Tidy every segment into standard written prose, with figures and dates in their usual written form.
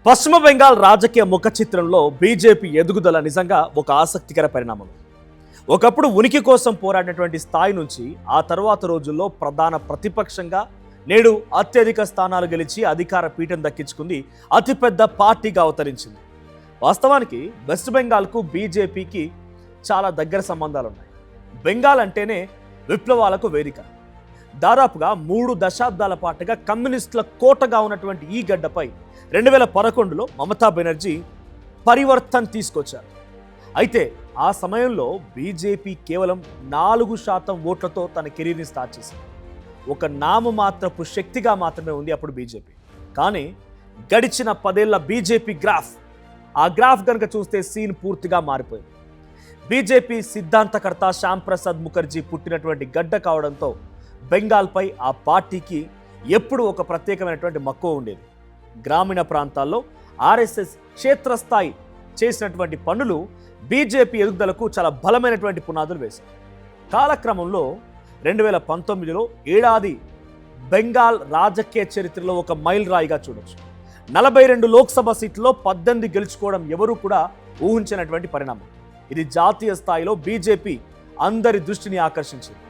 పశ్చిమ బెంగాల్ రాజకీయ ముఖ చిత్రంలో బీజేపీ ఎదుగుదల నిజంగా ఒక ఆసక్తికర పరిణామం. ఒకప్పుడు ఉనికి కోసం పోరాడినటువంటి స్థాయి నుంచి ఆ తర్వాత రోజుల్లో ప్రధాన ప్రతిపక్షంగా నేడు అత్యధిక స్థానాలు గెలిచి అధికార పీఠం దక్కించుకుంది అతిపెద్ద పార్టీగా అవతరించింది. వాస్తవానికి వెస్ట్ బెంగాల్కు బీజేపీకి చాలా దగ్గర సంబంధాలు ఉన్నాయి. బెంగాల్ అంటేనే విప్లవాలకు వేదిక. దాదాపుగా 3 దశాబ్దాల పాటుగా కమ్యూనిస్టుల కోటగా ఉన్నటువంటి ఈ గడ్డపై 2011లో మమతా బెనర్జీ పరివర్తన్ తీసుకొచ్చారు. అయితే ఆ సమయంలో బీజేపీ కేవలం 4% ఓట్లతో తన కెరీర్ని స్టార్ట్ చేసింది. ఒక నామమాత్రపు శక్తిగా మాత్రమే ఉంది అప్పుడు బీజేపీ. కానీ గడిచిన 10 ఏళ్ల బీజేపీ ఆ గ్రాఫ్ కనుక చూస్తే సీన్ పూర్తిగా మారిపోయింది. బీజేపీ సిద్ధాంతకర్త శ్యామ్ ప్రసాద్ ముఖర్జీ పుట్టినటువంటి గడ్డ కావడంతో బెంగాల్పై ఆ పార్టీకి ఎప్పుడు ఒక ప్రత్యేకమైనటువంటి మక్కువ ఉండేది. గ్రామీణ ప్రాంతాల్లో ఆర్ఎస్ఎస్ క్షేత్రస్థాయి చేసినటువంటి పనులు బీజేపీ ఎదుగుదలకు చాలా బలమైనటువంటి పునాదులు వేశాయి. కాలక్రమంలో 2019లో ఏడాది బెంగాల్ రాజకీయ చరిత్రలో ఒక మైల్ రాయిగా చూడొచ్చు. 42 లోక్సభ సీట్లలో 18 గెలుచుకోవడం ఎవరూ కూడా ఊహించినటువంటి పరిణామం. ఇది జాతీయ స్థాయిలో బీజేపీ అందరి దృష్టిని ఆకర్షించింది.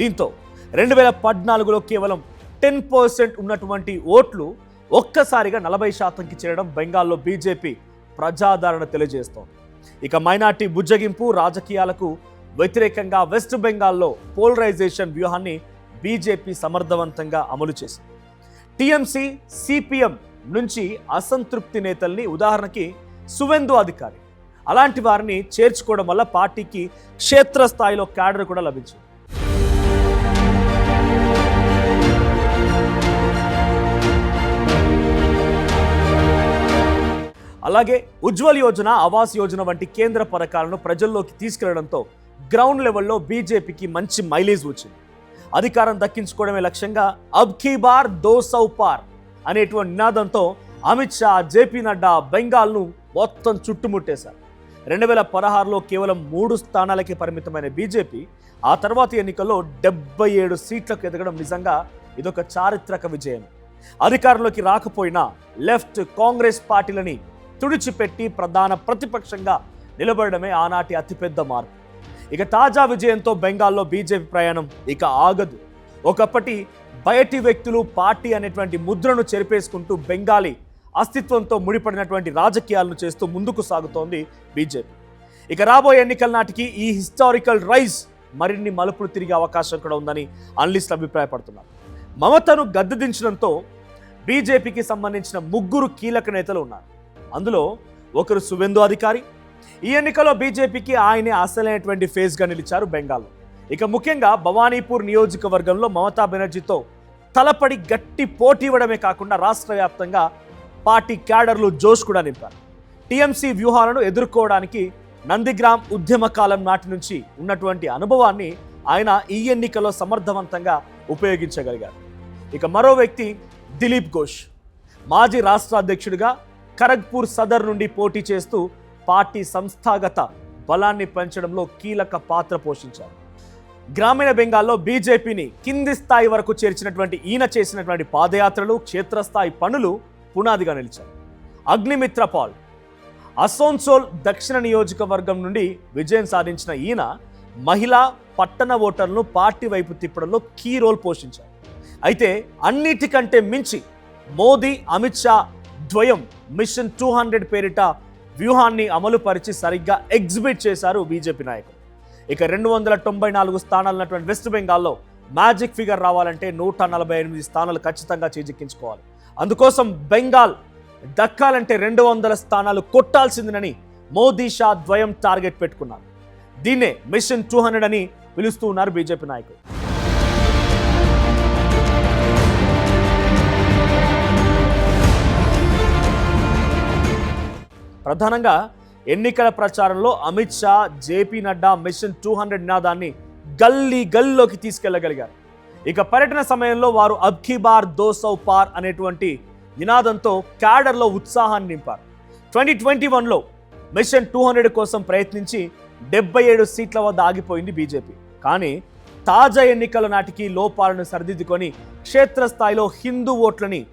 దీంతో 2014లో కేవలం 10% ఉన్నటువంటి ఓట్లు ఒక్కసారిగా 40%కి చేరడం బెంగాల్లో బీజేపీ ప్రజాదరణ తెలియజేస్తోంది. ఇక మైనార్టీ బుజ్జగింపు రాజకీయాలకు వ్యతిరేకంగా వెస్ట్ బెంగాల్లో పోలరైజేషన్ వ్యూహాన్ని బీజేపీ సమర్థవంతంగా అమలు చేసింది. టీఎంసీ, సిపిఎం నుంచి అసంతృప్తి నేతల్ని, ఉదాహరణకి సువేందు అధికారి, అలాంటి వారిని చేర్చుకోవడం వల్ల పార్టీకి క్షేత్రస్థాయిలో క్యాడర్ కూడా లభించింది. అలాగే ఉజ్వల్ యోజన, ఆవాస్ యోజన వంటి కేంద్ర పథకాలను ప్రజల్లోకి తీసుకెళ్లడంతో గ్రౌండ్ లెవెల్లో బీజేపీకి మంచి మైలేజ్ వచ్చింది. అధికారం దక్కించుకోవడమే లక్ష్యంగా అబ్ కీ బార్ 200 పార్ అనేటువంటి నినాదంతో అమిత్ షా, జేపీ నడ్డా బెంగాల్ను మొత్తం చుట్టుముట్టేశారు. 2016లో కేవలం 3 స్థానాలకే పరిమితమైన బీజేపీ ఆ తర్వాతి ఎన్నికల్లో 77 సీట్లకు ఎదగడం నిజంగా ఇదొక చారిత్రక విజయం. అధికారంలోకి రాకపోయినా లెఫ్ట్, కాంగ్రెస్ పార్టీలని తుడిచిపెట్టి ప్రధాన ప్రతిపక్షంగా నిలబడమే ఆనాటి అతిపెద్ద మార్పు. ఇక తాజా విజయంతో బెంగాల్లో బీజేపీ ప్రయాణం ఇక ఆగదు. ఒకప్పటి బయటి వ్యక్తులు పార్టీ అనేటువంటి ముద్రను చెరిపేసుకుంటూ బెంగాలీ అస్తిత్వంతో ముడిపడినటువంటి రాజకీయాలను చేస్తూ ముందుకు సాగుతోంది బీజేపీ. ఇక రాబోయే ఎన్నికల నాటికి ఈ హిస్టారికల్ రైజ్ మరిన్ని మలుపులు తిరిగే అవకాశం కూడా ఉందని అనలిస్టులు అభిప్రాయపడుతున్నారు. మమతను గద్దెదించడంతో బీజేపీకి సంబంధించిన 3 కీలక నేతలు ఉన్నారు. అందులో ఒకరు సువేందు అధికారి. ఈ ఎన్నికలో బీజేపీకి ఆయనే అసలైనటువంటి ఫేస్గా నిలిచారు బెంగాల్లో. ఇక ముఖ్యంగా భవానీపూర్ నియోజకవర్గంలో మమతా బెనర్జీతో తలపడి గట్టి పోటీ ఇవ్వడమే కాకుండా రాష్ట్ర వ్యాప్తంగా పార్టీ క్యాడర్లు జోష్ కూడా నింపారు. టీఎంసీ వ్యూహాలను ఎదుర్కోవడానికి నందిగ్రామ్ ఉద్యమ కాలం నాటి నుంచి ఉన్నటువంటి అనుభవాన్ని ఆయన ఈ ఎన్నికల్లో సమర్థవంతంగా ఉపయోగించగలిగారు. ఇక మరో వ్యక్తి దిలీప్ ఘోష్, మాజీ రాష్ట్ర అధ్యక్షుడిగా ఖరగ్పూర్ సదర్ నుండి పోటీ చేస్తూ పార్టీ సంస్థాగత బలాన్ని పెంచడంలో కీలక పాత్ర పోషించారు. గ్రామీణ బెంగాల్లో బీజేపీని కింది స్థాయి వరకు చేర్చినటువంటి ఈయన చేసినటువంటి పాదయాత్రలు, క్షేత్రస్థాయి పనులు పునాదిగా నిలిచారు. అగ్నిమిత్ర పాల్, అసోన్సోల్ దక్షిణ నియోజకవర్గం నుండి విజయం సాధించిన ఈయన మహిళా, పట్టణ ఓటర్లను పార్టీ వైపు తిప్పడంలో కీ రోల్ పోషించారు. అయితే అన్నిటికంటే మించి మోదీ, అమిత్ షా ద్వయం మిషన్ 200 పేరిట వ్యూహాన్ని అమలుపరిచి సరిగ్గా ఎగ్జిబిట్ చేశారు బీజేపీ నాయకులు. ఇక 294 స్థానాలు ఉన్నటువంటి వెస్ట్ బెంగాల్లో మ్యాజిక్ ఫిగర్ రావాలంటే 148 స్థానాలు ఖచ్చితంగా చేజిక్కించుకోవాలి. అందుకోసం బెంగాల్ దక్కాలంటే 200 స్థానాలు కొట్టాల్సిందని మోదీ, షా ద్వయం టార్గెట్ పెట్టుకున్నారు. దీన్నే మిషన్ 200 అని పిలుస్తూ ఉన్నారు బీజేపీ నాయకులు. ప్రధానంగా ఎన్నికల ప్రచారంలో అమిత్ షా, జేపీ నడ్డా మిషన్ 200 నినాదాన్ని గల్లీలోకి తీసుకెళ్లగలిగారు. ఇక పర్యటన సమయంలో వారు అబ్ కీ బార్ 200 పార్ అనేటువంటి నినాదంతో క్యాడర్లో ఉత్సాహాన్ని నింపారు. 2021లో మిషన్ 200 కోసం ప్రయత్నించి 77 సీట్ల వద్ద ఆగిపోయింది బీజేపీ. కానీ తాజా ఎన్నికల నాటికి లోపాలను సరిదిద్దుకొని క్షేత్రస్థాయిలో హిందూ ఓట్లని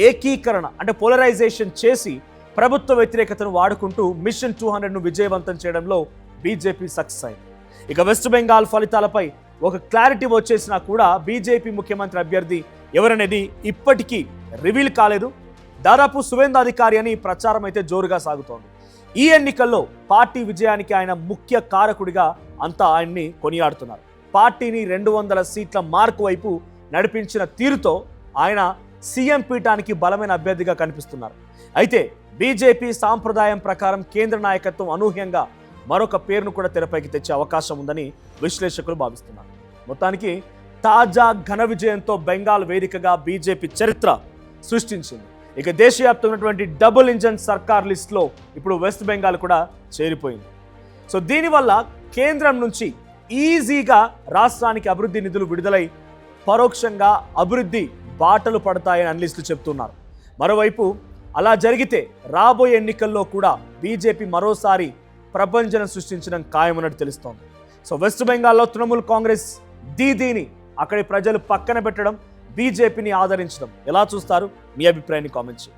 ఏకీకరణ అంటే పోలరైజేషన్ చేసి ప్రభుత్వ వ్యతిరేకతను వాడుకుంటూ మిషన్ 200ను విజయవంతం చేయడంలో బీజేపీ సక్సెస్ అయింది. ఇక వెస్ట్ బెంగాల్ ఫలితాలపై ఒక క్లారిటీ వచ్చేసినా కూడా బీజేపీ ముఖ్యమంత్రి అభ్యర్థి ఎవరనేది ఇప్పటికీ రివీల్ కాలేదు. దాదాపు సువేందు అధికారి అని ప్రచారం అయితే జోరుగా సాగుతోంది. ఈ ఎన్నికల్లో పార్టీ విజయానికి ఆయన ముఖ్య కారకుడిగా అంతా ఆయన్ని కొనియాడుతున్నారు. పార్టీని 200 సీట్ల మార్కు వైపు నడిపించిన తీరుతో ఆయన సీఎం పీఠానికి బలమైన అభ్యర్థిగా కనిపిస్తున్నారు. అయితే బీజేపీ సాంప్రదాయం ప్రకారం కేంద్ర నాయకత్వం అనూహ్యంగా మరొక పేరును కూడా తెరపైకి తెచ్చే అవకాశం ఉందని విశ్లేషకులు భావిస్తున్నారు. మొత్తానికి తాజా ఘన విజయంతో బెంగాల్ వేదికగా బీజేపీ చరిత్ర సృష్టించింది. ఇక దేశవ్యాప్తంగా ఉన్నటువంటి డబుల్ ఇంజన్ సర్కార్ లిస్టులో ఇప్పుడు వెస్ట్ బెంగాల్ కూడా చేరిపోయింది. సో దీనివల్ల కేంద్రం నుంచి ఈజీగా రాష్ట్రానికి అభివృద్ధి నిధులు విడుదలై పరోక్షంగా అభివృద్ధి బాటలు పడతాయని అనలిస్టులు చెప్తున్నారు. మరోవైపు అలా జరిగితే రాబోయే ఎన్నికల్లో కూడా బీజేపీ మరోసారి ప్రభంజనం సృష్టించడం ఖాయమన్నట్టు తెలుస్తోంది. సో వెస్ట్ బెంగాల్లో తృణమూల్ కాంగ్రెస్ దీదీని అక్కడి ప్రజలు పక్కన పెట్టడం, బీజేపీని ఆదరించడం ఎలా చూస్తారు? మీ అభిప్రాయాన్ని కామెంట్ చేయండి.